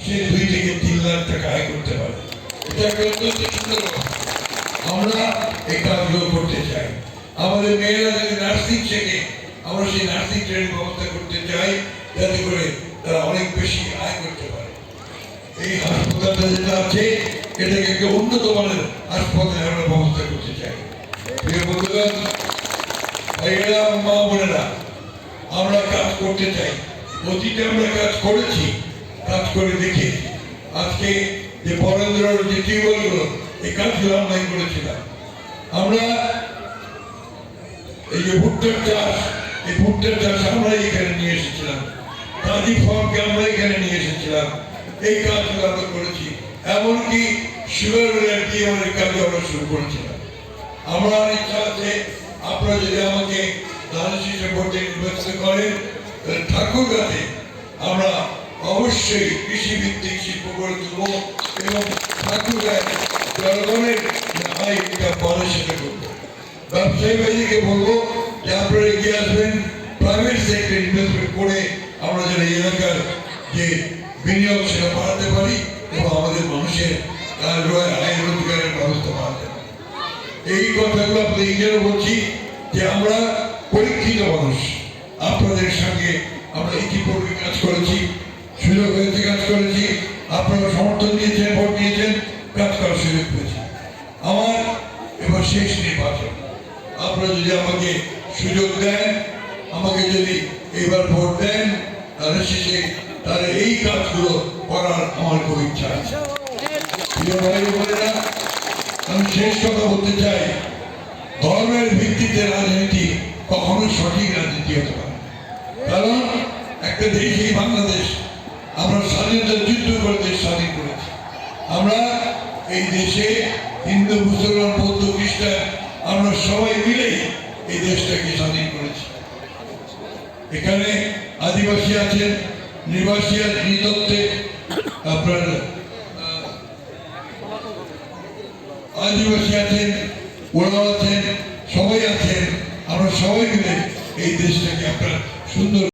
সে 2 থেকে 3 লাখ টাকা আয় করতে পারে। এটা একটা অত্যন্ত সুন্দর কথা। আমরা এই কাজগুলো করতে চাই। আমাদের মেয়েরা যদি নার্সিং শেখে, আমরা সেই নার্সিং ট্রেনিং ব্যবস্থা করতে চাই, যাতে করে তারা অনেক বেশি আয় করতে পারে। এই হাসপাতালটা যেটা আছে, এটাকে একটা উন্নত মানের হাসপাতালে আমরা ব্যবস্থা করতে চাই। প্রিয় বন্ধুগণ, ভাইয়েরা, মা বোনেরা, আমরা কাজ করতে চাই। অতীতে আমরা কাজ করেছি, কাজ করে দেখেছি। আজকে যে বরেন্দ্রের যে টিউবওয়েলগুলো, এই কাজগুলো আমরা করেছিলাম। আমরা এই যে ভুট্টার চাষ, এই ভুট্টার চাষ আমরা এখানে নিয়ে এসেছিলাম। কাজী ফার্মকে আমরা এখানে নিয়ে এসেছিলাম। এই কাজগুলো আমরা করেছি। এমনকি সুগার দিয়ে আমাদের কাজ আমরা শুরু করেছিলাম। আমার ইচ্ছা আছে, আপনারা যদি আমাকে ধানশীষে ভোটে নির্বাচিত করেন, ঠাকুরগাঁতে আমরা অবশ্যই কৃষিভিত্তিক শিল্প গড়ে তুলব এবং ঠাকুরগাঁয় জনগণের আয় বলে সেটা করবো। ব্যবসায়ী ভাইদেরকে বলবো যে আপনারা এগিয়ে আসবেন, প্রাইভেট সেক্টর ইনভেস্টমেন্ট করে আমরা যেন এই এলাকার যে বিনিয়োগ সেটা বাড়াতে পারি এবং আমাদের মানুষের আয় রোজগারের ব্যবস্থা বাড়াতে পারি। এই কথাগুলো আপনাদের এই জন্য বলছি যে আমরা পরীক্ষিত মানুষ। আপনাদের সঙ্গে আমরা ইতিপূর্বে কাজ করেছি, সুযোগ হয়েছে কাজ করেছি, আপনারা সমর্থন দিয়েছেন, ভোট দিয়েছেন, কাজ করার সুযোগ পেয়েছি। আমার এবার শেষ নির্বাচন, আপনারা যদি আমাকে সুযোগ দেন, আমাকে যদি এবার ভোট দেন, তাহলে শেষে তাহলে এই কাজগুলো করার আমার খুব ইচ্ছা আছে। প্রিয় ভাই বোনেরা, আমি শেষ কথা বলতে চাই, ধর্মের ভিত্তিতে রাজনীতি কখনো সঠিক রাজনীতি হতে পারে। কারণ একটা দেশ, এই বাংলাদেশ, আমরা স্বাধীনতার যুদ্ধ করে দেশ স্বাধীন করেছি। আমরা এই দেশে হিন্দু, মুসলমান, বৌদ্ধ, খ্রিস্টান, আমরা সবাই মিলেই এই দেশটাকে স্বাধীন করেছি। এখানে আদিবাসী আছেন, নিবাসী নৃতত্ত্বে, আপনার আদিবাসী আছেন, ওরাও আছেন, সবাই আছেন। আমরা সবাই মিলে এই দেশটাকে আপনার সুন্দর